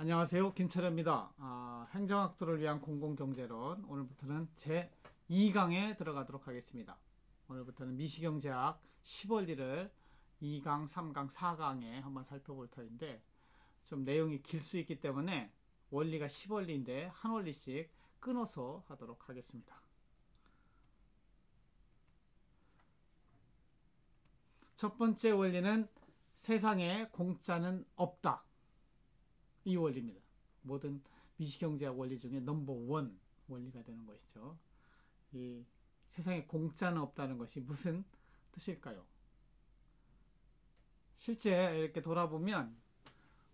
안녕하세요. 김철입니다. 행정학도를 위한 공공경제론, 오늘부터는 제 2강에 들어가도록 하겠습니다. 오늘부터는 미시경제학 10원리를 2강, 3강, 4강에 한번 살펴볼 터인데, 좀 내용이 길 수 있기 때문에 원리가 10원리인데 한 원리씩 끊어서 하도록 하겠습니다. 첫 번째 원리는 세상에 공짜는 없다. 이 원리입니다. 모든 미시경제학 원리 중에 넘버 원 원리가 되는 것이죠. 이 세상에 공짜는 없다는 것이 무슨 뜻일까요? 실제 이렇게 돌아보면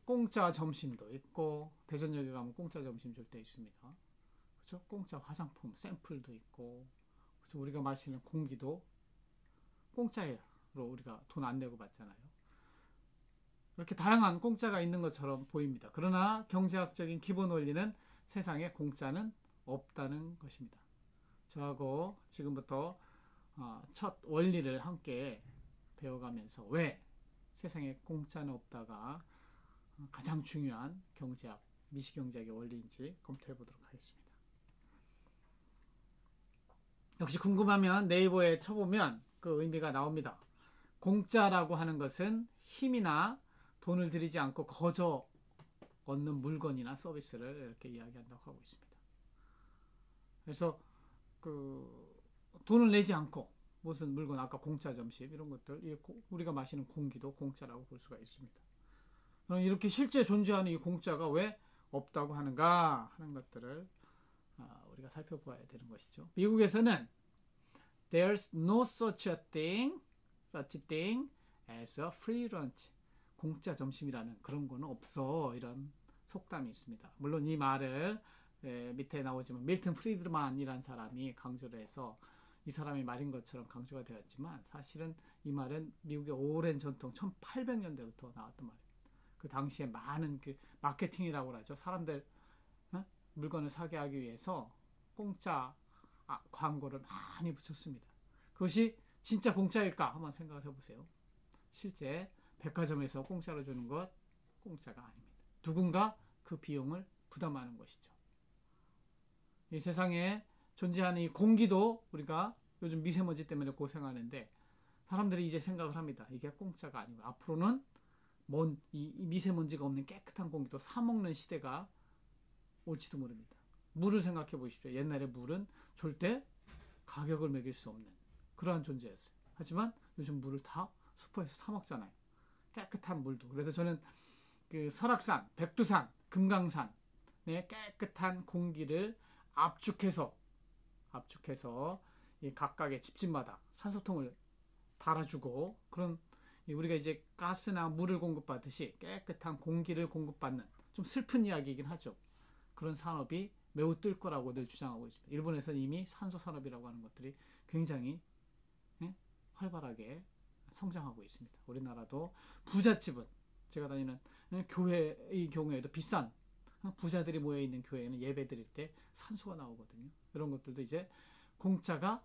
공짜 점심도 있고, 대전역에 가면 공짜 점심 줄 때 있습니다. 그렇죠? 공짜 화장품 샘플도 있고, 그렇죠? 우리가 마시는 공기도 공짜로 우리가 돈 안 내고 받잖아요. 이렇게 다양한 공짜가 있는 것처럼 보입니다. 그러나 경제학적인 기본 원리는 세상에 공짜는 없다는 것입니다. 저하고 지금부터 첫 원리를 함께 배워가면서 왜 세상에 공짜는 없다가 가장 중요한 경제학, 미시경제학의 원리인지 검토해 보도록 하겠습니다. 역시 궁금하면 네이버에 쳐보면 그 의미가 나옵니다. 공짜라고 하는 것은 힘이나 돈을 들이지 않고 거저 얻는 물건이나 서비스를 이렇게 이야기한다고 하고 있습니다. 그래서 돈을 내지 않고 무슨 물건, 아까 공짜 점심 이런 것들, 우리가 마시는 공기도 공짜라고 볼 수가 있습니다. 그럼 이렇게 실제 존재하는 이 공짜가 왜 없다고 하는가 하는 것들을 우리가 살펴봐야 되는 것이죠. 미국에서는 There's no such a thing as a free lunch. 공짜 점심이라는 그런 거는 없어. 이런 속담이 있습니다. 물론 이 말을 밑에 나오지만 밀턴 프리드만이라는 사람이 강조를 해서 이 사람이 말인 것처럼 강조가 되었지만, 사실은 이 말은 미국의 오랜 전통 1800년대부터 나왔던 말입니다. 그 당시에 많은 그 마케팅이라고 하죠. 사람들 물건을 사게 하기 위해서 공짜 광고를 많이 붙였습니다. 그것이 진짜 공짜일까 한번 생각을 해보세요. 실제 백화점에서 공짜로 주는 것 공짜가 아닙니다. 누군가 그 비용을 부담하는 것이죠. 이 세상에 존재하는 이 공기도 우리가 요즘 미세먼지 때문에 고생하는데, 사람들이 이제 생각을 합니다. 이게 공짜가 아니고 앞으로는 이 미세먼지가 없는 깨끗한 공기도 사 먹는 시대가 올지도 모릅니다. 물을 생각해 보십시오. 옛날에 물은 절대 가격을 매길 수 없는 그러한 존재였어요. 하지만 요즘 물을 다 슈퍼에서 사 먹잖아요. 깨끗한 물도. 그래서 저는 그 설악산, 백두산, 금강산의 깨끗한 공기를 압축해서 이 각각의 집집마다 산소통을 달아주고, 그런 우리가 이제 가스나 물을 공급받듯이 깨끗한 공기를 공급받는, 좀 슬픈 이야기이긴 하죠. 그런 산업이 매우 뜰 거라고 늘 주장하고 있습니다. 일본에서는 이미 산소 산업이라고 하는 것들이 굉장히 활발하게 성장하고 있습니다. 우리나라도 부잣집은, 제가 다니는 교회의 경우에도 비싼 부자들이 모여있는 교회에는 예배 드릴 때 산소가 나오거든요. 이런 것들도 이제 공짜가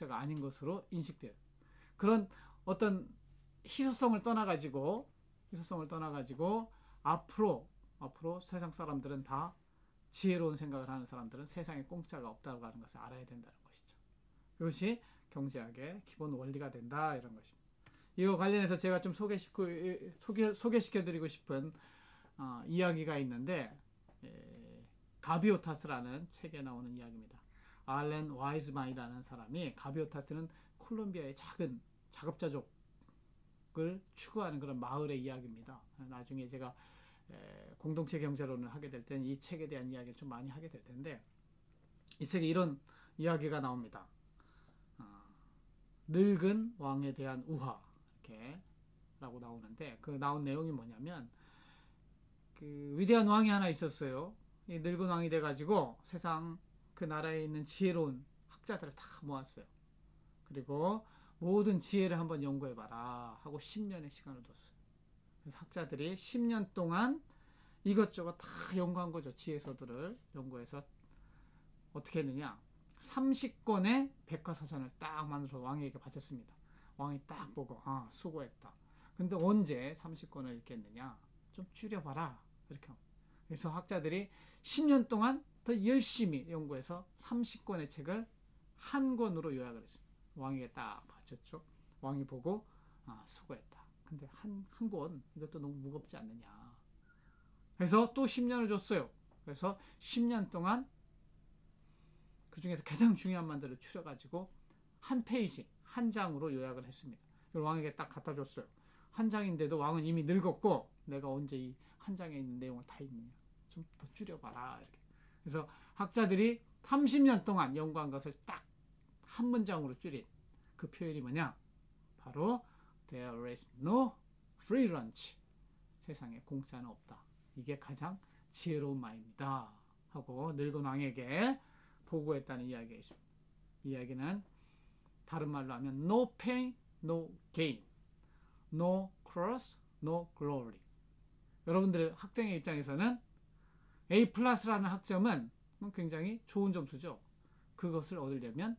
아닌 것으로 인식돼요. 그런 어떤 희소성을 떠나가지고 앞으로 세상 사람들은 다 지혜로운 생각을 하는 사람들은 세상에 공짜가 없다고 하는 것을 알아야 된다는 것이죠. 그것이 경제학의 기본 원리가 된다, 이런 것입니다. 이와 관련해서 제가 좀 소개시켜드리고 싶은 이야기가 있는데, 가비오타스라는 책에 나오는 이야기입니다. 알렌 와이즈만이라는 사람이, 가비오타스는 콜롬비아의 작은 작업자족을 추구하는 그런 마을의 이야기입니다. 나중에 제가 공동체 경제론을 하게 될 때는 이 책에 대한 이야기를 좀 많이 하게 될 텐데, 이 책에 이런 이야기가 나옵니다. 늙은 왕에 대한 우화, 이렇게 라고 나오는데, 그 나온 내용이 뭐냐면, 그 위대한 왕이 하나 있었어요. 이 늙은 왕이 돼가지고 세상 그 나라에 있는 지혜로운 학자들을 다 모았어요. 그리고 모든 지혜를 한번 연구해봐라 하고 10년의 시간을 뒀어요. 그래서 학자들이 10년 동안 이것저것 다 연구한 거죠. 지혜서들을 연구해서 어떻게 했느냐, 30권의 백과사전을 딱 만들어서 왕에게 바쳤습니다. 왕이 딱 보고 수고했다. 근데 언제 30권을 읽겠느냐, 좀 줄여봐라, 이렇게 합니다. 그래서 학자들이 10년 동안 더 열심히 연구해서 30권의 책을 한 권으로 요약을 했습니다. 왕에게 딱 바쳤죠. 왕이 보고 수고했다. 근데 한 권 이것도 너무 무겁지 않느냐. 그래서 또 10년을 줬어요. 그래서 10년 동안 그 중에서 가장 중요한 말들을 추려가지고 한 페이지, 한 장으로 요약을 했습니다. 그걸 왕에게 딱 갖다 줬어요. 한 장인데도 왕은 이미 늙었고 내가 언제 이 한 장에 있는 내용을 다 읽느냐. 좀 더 줄여봐라. 이렇게. 그래서 학자들이 30년 동안 연구한 것을 딱 한 문장으로 줄인 그 표현이 뭐냐? 바로 There is no free lunch. 세상에 공짜는 없다. 이게 가장 지혜로운 말입니다. 하고 늙은 왕에게 보고했다는 이야기가 있습니다. 이 이야기는 다른 말로 하면 No pain, no gain. No cross, no glory. 여러분들 학생의 입장에서는 A 플러스라는 학점은 굉장히 좋은 점수죠. 그것을 얻으려면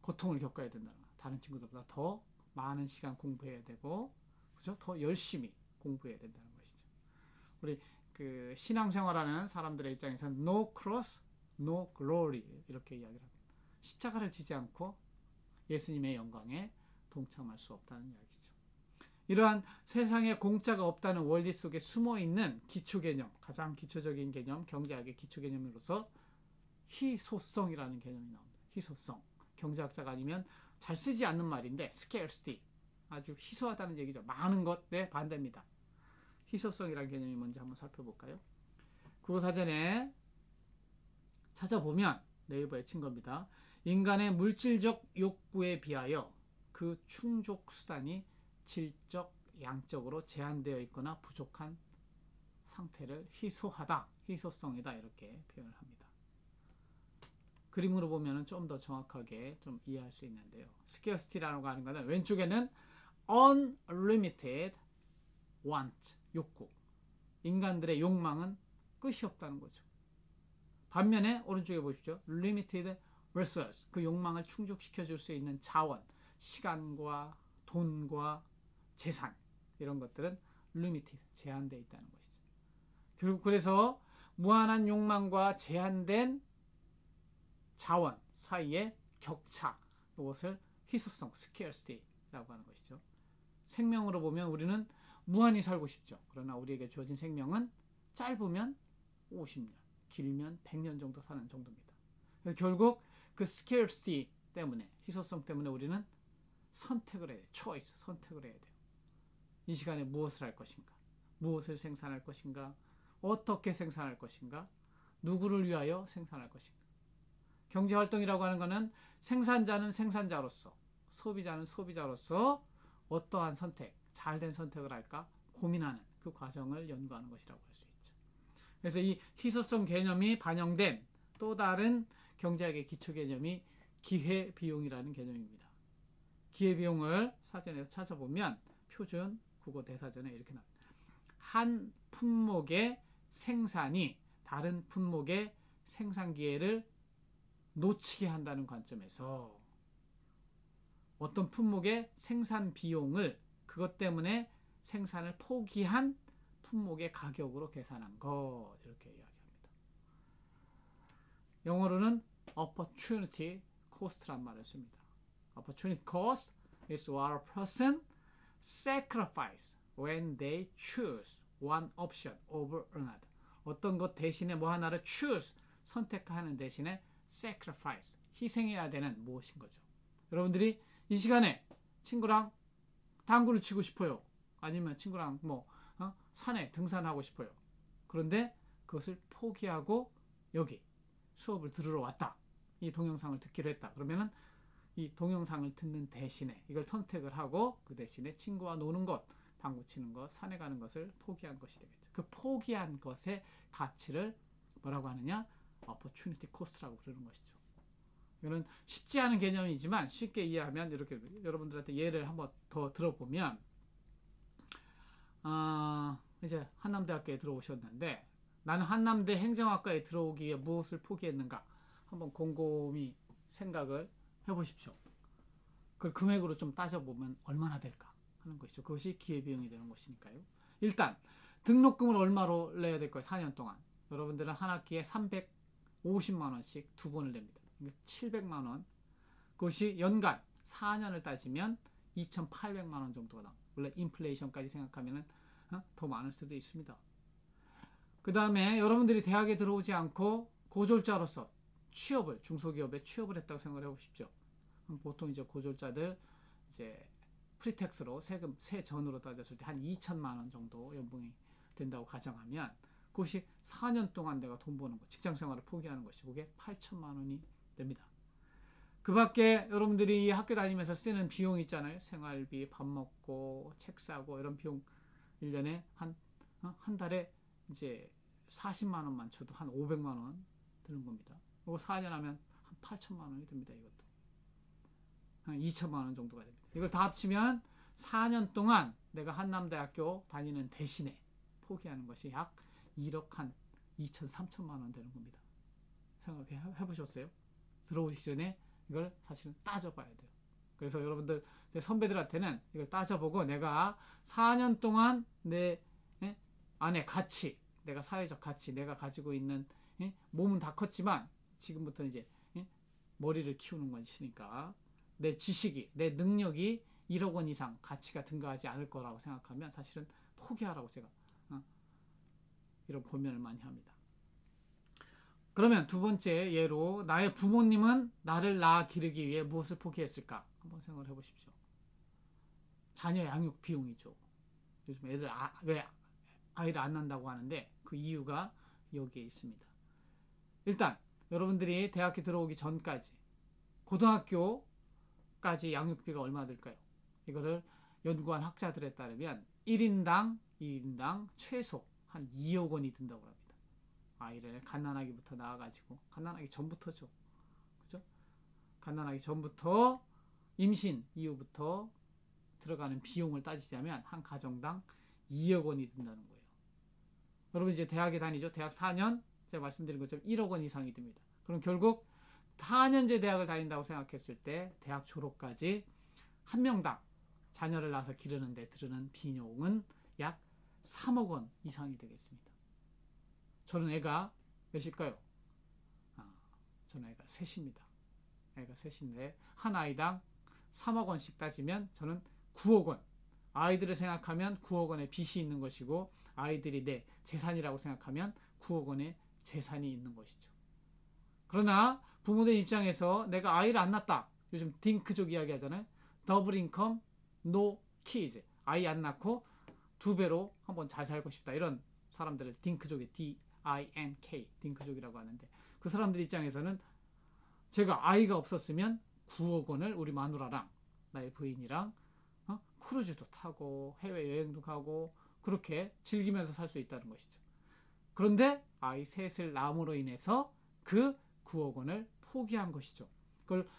고통을 겪어야 된다는 거예요. 다른 친구들보다 더 많은 시간 공부해야 되고, 그죠? 더 열심히 공부해야 된다는 것이죠. 우리 그 신앙생활하는 사람들의 입장에서는 no cross, no glory 이렇게 이야기를 합니다. 십자가를 지지 않고 예수님의 영광에 동참할 수 없다는 이야기죠. 이러한 세상에 공짜가 없다는 원리 속에 숨어있는 기초 개념, 가장 기초적인 개념, 경제학의 기초 개념으로서 희소성이라는 개념이 나옵니다. 희소성. 경제학자가 아니면 잘 쓰지 않는 말인데 scarcity. 아주 희소하다는 얘기죠. 많은 것에 반대입니다. 희소성이라는 개념이 뭔지 한번 살펴볼까요? 국어사전에 찾아보면 네이버에 친 겁니다. 인간의 물질적 욕구에 비하여 그 충족 수단이 질적, 양적으로 제한되어 있거나 부족한 상태를 희소하다, 희소성이다 이렇게 표현을 합니다. 그림으로 보면 좀 더 정확하게 좀 이해할 수 있는데요. scarcity라고 하는 것은 왼쪽에는 unlimited want, 욕구. 인간들의 욕망은 끝이 없다는 거죠. 반면에 오른쪽에 보십시오. limited resource, 그 욕망을 충족시켜 줄 수 있는 자원, 시간과 돈과 재산 이런 것들은 limited, 제한되어 있다는 것이죠. 결국 그래서 무한한 욕망과 제한된 자원 사이의 격차, 이것을 희소성, scarcity라고 하는 것이죠. 생명으로 보면 우리는 무한히 살고 싶죠. 그러나 우리에게 주어진 생명은 짧으면 50년, 길면 100년 정도 사는 정도입니다. 그래서 결국 그 scarcity 때문에, 희소성 때문에 우리는 선택을 해야 돼요. choice, 선택을 해야 돼요. 이 시간에 무엇을 할 것인가? 무엇을 생산할 것인가? 어떻게 생산할 것인가? 누구를 위하여 생산할 것인가? 경제활동이라고 하는 것은 생산자는 생산자로서, 소비자는 소비자로서 어떠한 선택, 잘된 선택을 할까 고민하는 그 과정을 연구하는 것이라고 할 수 있죠. 그래서 이 희소성 개념이 반영된 또 다른 경제학의 기초 개념이 기회비용이라는 개념입니다. 기회비용을 사전에서 찾아보면 표준 국어 대사전에 이렇게 나옵니다. 한 품목의 생산이 다른 품목의 생산 기회를 놓치게 한다는 관점에서 어떤 품목의 생산 비용을 그것 때문에 생산을 포기한 품목의 가격으로 계산한 것, 이렇게 이야기합니다. 영어로는 opportunity cost란 말을 씁니다. Opportunity cost is what a person sacrifice when they choose one option over another. 어떤 것 대신에 뭐 하나를 choose, 선택하는 대신에 sacrifice, 희생해야 되는 무엇인 거죠. 여러분들이 이 시간에 친구랑 당구를 치고 싶어요. 아니면 친구랑 산에 등산하고 싶어요. 그런데 그것을 포기하고 여기 수업을 들으러 왔다. 이 동영상을 듣기로 했다. 그러면은 이 동영상을 듣는 대신에 이걸 선택을 하고 그 대신에 친구와 노는 것, 당구 치는 것, 산에 가는 것을 포기한 것이 되겠죠. 그 포기한 것의 가치를 뭐라고 하느냐? opportunity cost라고 부르는 것이죠. 이거는 쉽지 않은 개념이지만 쉽게 이해하면 이렇게 여러분들한테 예를 한번 더 들어보면 이제 한남대학교에 들어오셨는데 나는 한남대 행정학과에 들어오기 위해 무엇을 포기했는가? 한번 곰곰이 생각을 해보십시오. 그걸 금액으로 좀 따져보면 얼마나 될까 하는 것이죠. 그것이 기회비용이 되는 것이니까요. 일단 등록금을 얼마로 내야 될 거예요? 4년 동안. 여러분들은 한 학기에 350만 원씩 두 번을 냅니다. 700만 원. 그것이 연간 4년을 따지면 2,800만 원 정도가 나옵니다. 원래 인플레이션까지 생각하면 더 많을 수도 있습니다. 그 다음에 여러분들이 대학에 들어오지 않고 고졸자로서 취업을, 중소기업에 취업을 했다고 생각을 해보십시오. 보통 이제 고졸자들 이제 프리텍스로 세금, 세전으로 따졌을 때 한 2천만 원 정도 연봉이 된다고 가정하면 그것이 4년 동안 내가 돈 버는 거, 직장 생활을 포기하는 것이 그게 8천만 원이 됩니다. 그 밖에 여러분들이 학교 다니면서 쓰는 비용 있잖아요. 생활비, 밥 먹고, 책 사고, 이런 비용 1년에 한 달에 이제 40만 원만 쳐도 한 500만 원 드는 겁니다. 그리고 4년 하면 한 8천만 원이 됩니다. 이것도. 한 2천만 원 정도가 됩니다. 이걸 다 합치면 4년 동안 내가 한남대학교 다니는 대신에 포기하는 것이 약 1억 한 2천, 3천만 원 되는 겁니다. 생각해 보셨어요? 들어오시기 전에 이걸 사실은 따져봐야 돼요. 그래서 여러분들 제 선배들한테는 이걸 따져보고 내가 4년 동안 내 안에 가치, 내가 사회적 가치, 내가 가지고 있는 몸은 다 컸지만 지금부터 이제 머리를 키우는 것이니까 내 지식이, 내 능력이 1억 원 이상 가치가 증가하지 않을 거라고 생각하면 사실은 포기하라고 제가 이런 고민을 많이 합니다. 그러면 두 번째 예로 나의 부모님은 나를 낳아 기르기 위해 무엇을 포기했을까? 한번 생각을 해보십시오. 자녀 양육 비용이죠. 요즘 애들 왜 아이를 안 낳는다고 하는데 그 이유가 여기에 있습니다. 일단 여러분들이 대학교 들어오기 전까지 고등학교까지 양육비가 얼마 들까요? 이거를 연구한 학자들에 따르면 1인당 2인당 최소 한 2억 원이 든다고 합니다. 아이를 갓난아기부터 낳아가지고 갓난아기 전부터죠. 그죠? 갓난아기 전부터 임신 이후부터 들어가는 비용을 따지자면 한 가정당 2억 원이 든다는 거예요. 여러분 이제 대학에 다니죠. 대학 4년 제가 말씀드린 것처럼 1억 원 이상이 듭니다. 그럼 결국 4년제 대학을 다닌다고 생각했을 때 대학 졸업까지 한 명당 자녀를 낳아서 기르는데 들는 비용은 약 3억 원 이상이 되겠습니다. 저는 애가 몇일까요? 저는 애가 셋입니다. 애가 셋인데 한 아이당 3억 원씩 따지면 저는 9억 원. 아이들을 생각하면 9억 원의 빚이 있는 것이고 아이들이 내 재산이라고 생각하면 9억 원의 재산이 있는 것이죠. 그러나 부모들 입장에서 내가 아이를 안 낳았다. 요즘 딩크족 이야기 하잖아요. 더블 인컴, 노 키즈. 아이 안 낳고 두 배로 한번 잘 살고 싶다. 이런 사람들을 딩크족의 D-I-N-K, 딩크족이라고 하는데 그 사람들 입장에서는 제가 아이가 없었으면 9억 원을 우리 마누라랑 나의 부인이랑 크루즈도 타고 해외여행도 가고 그렇게 즐기면서 살 수 있다는 것이죠. 그런데 아이 셋을 낳음으로 인해서 그 9억 원을 포기한 것이죠. 그걸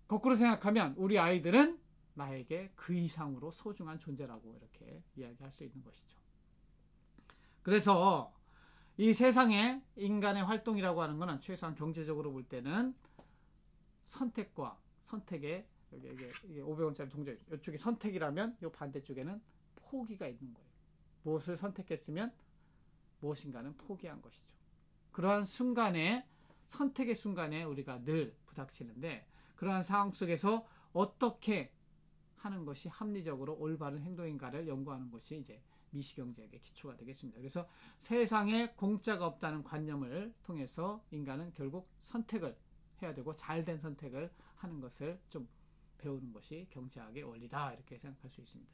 거꾸로 생각하면 우리 아이들은 나에게 그 이상으로 소중한 존재라고 이렇게 이야기할 수 있는 것이죠. 그래서 이 세상에 인간의 활동이라고 하는 것은 최소한 경제적으로 볼 때는 선택과 선택의 이게 500원짜리 동전 이쪽이 선택이라면 이 반대쪽에는 포기가 있는 거예요. 무엇을 선택했으면 무엇인가는 포기한 것이죠. 그러한 순간에 선택의 순간에 우리가 늘 부닥치는데 그러한 상황 속에서 어떻게 하는 것이 합리적으로 올바른 행동인가를 연구하는 것이 이제 미시경제학의 기초가 되겠습니다. 그래서 세상에 공짜가 없다는 관념을 통해서 인간은 결국 선택을 해야 되고 잘된 선택을 하는 것을 좀 배우는 것이 경제학의 원리다 이렇게 생각할 수 있습니다.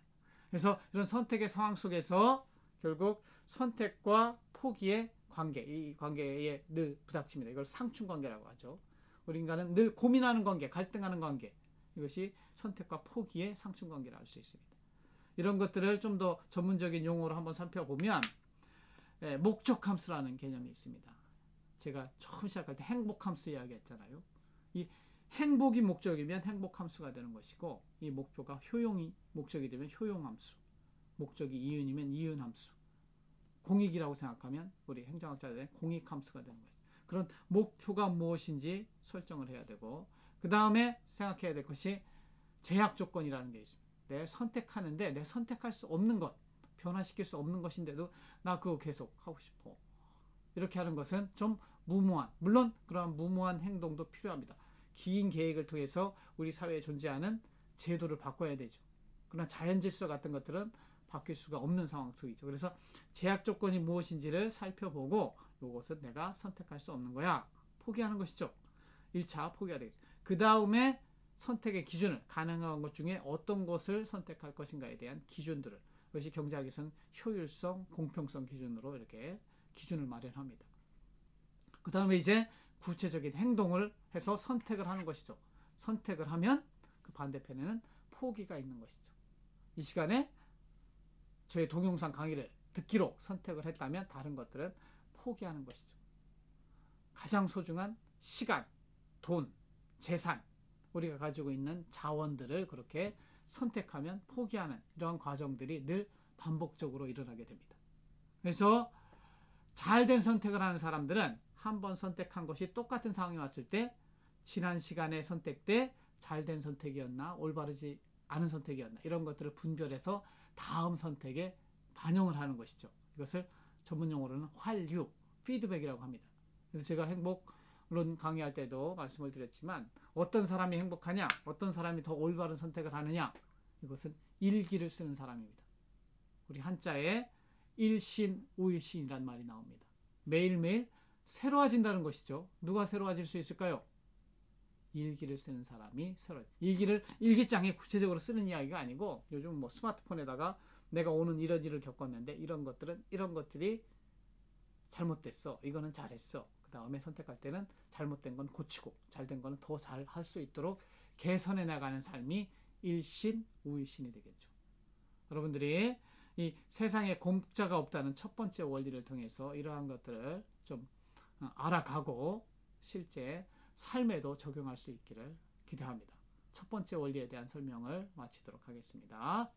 그래서 이런 선택의 상황 속에서 결국 선택과 포기의 관계, 이 관계에 늘 부닥칩니다. 이걸 상충관계라고 하죠. 우리 인간은 늘 고민하는 관계, 갈등하는 관계, 이것이 선택과 포기의 상충관계라 할 수 있습니다. 이런 것들을 좀 더 전문적인 용어로 한번 살펴보면 목적함수라는 개념이 있습니다. 제가 처음 시작할 때 행복함수 이야기했잖아요. 이 행복이 목적이면 행복함수가 되는 것이고 이 목표가 효용이 목적이 되면 효용함수, 목적이 이윤이면 이윤함수, 공익이라고 생각하면 우리 행정학자들의 공익함수가 되는 것이죠. 그런 목표가 무엇인지 설정을 해야 되고 그 다음에 생각해야 될 것이 제약 조건이라는 게 있습니다. 내 선택하는데 내 선택할 수 없는 것, 변화시킬 수 없는 것인데도 나 그거 계속 하고 싶어. 이렇게 하는 것은 좀 무모한, 물론 그러한 무모한 행동도 필요합니다. 긴 계획을 통해서 우리 사회에 존재하는 제도를 바꿔야 되죠. 그러나 자연 질서 같은 것들은 바뀔 수가 없는 상황 속이죠. 그래서 제약 조건이 무엇인지를 살펴보고 이것은 내가 선택할 수 없는 거야. 포기하는 것이죠. 1차 포기해야 되겠죠. 그 다음에 선택의 기준을, 가능한 것 중에 어떤 것을 선택할 것인가에 대한 기준들을, 그것이 경제학에서는 효율성, 공평성 기준으로 이렇게 기준을 마련합니다. 그 다음에 이제 구체적인 행동을 해서 선택을 하는 것이죠. 선택을 하면 그 반대편에는 포기가 있는 것이죠. 이 시간에 저의 동영상 강의를 듣기로 선택을 했다면 다른 것들은 포기하는 것이죠. 가장 소중한 시간, 돈, 재산, 우리가 가지고 있는 자원들을 그렇게 선택하면 포기하는 이러한 과정들이 늘 반복적으로 일어나게 됩니다. 그래서 잘된 선택을 하는 사람들은 한번 선택한 것이 똑같은 상황이 왔을 때 지난 시간의 선택 때 잘된 선택이었나 올바르지 않은 선택이었나 이런 것들을 분별해서 다음 선택에 반영을 하는 것이죠. 이것을 전문용어로는 환류, 피드백이라고 합니다. 그래서 제가 행복론 강의할 때도 말씀을 드렸지만 어떤 사람이 행복하냐, 어떤 사람이 더 올바른 선택을 하느냐, 이것은 일기를 쓰는 사람입니다. 우리 한자에 일신, 우일신이란 말이 나옵니다. 매일매일 새로워진다는 것이죠. 누가 새로워질 수 있을까요? 일기를 쓰는 사람이 일기를 일기장에 구체적으로 쓰는 이야기가 아니고 요즘 뭐 스마트폰에다가 내가 오는 이런 일을 겪었는데 이런 것들이 잘못됐어. 이거는 잘했어. 그 다음에 선택할 때는 잘못된 건 고치고 잘된 거는 더 잘 할 수 있도록 개선해 나가는 삶이 일신, 우일신이 되겠죠. 여러분들이 이 세상에 공짜가 없다는 첫 번째 원리를 통해서 이러한 것들을 좀 알아가고 실제 삶에도 적용할 수 있기를 기대합니다. 첫 번째 원리에 대한 설명을 마치도록 하겠습니다.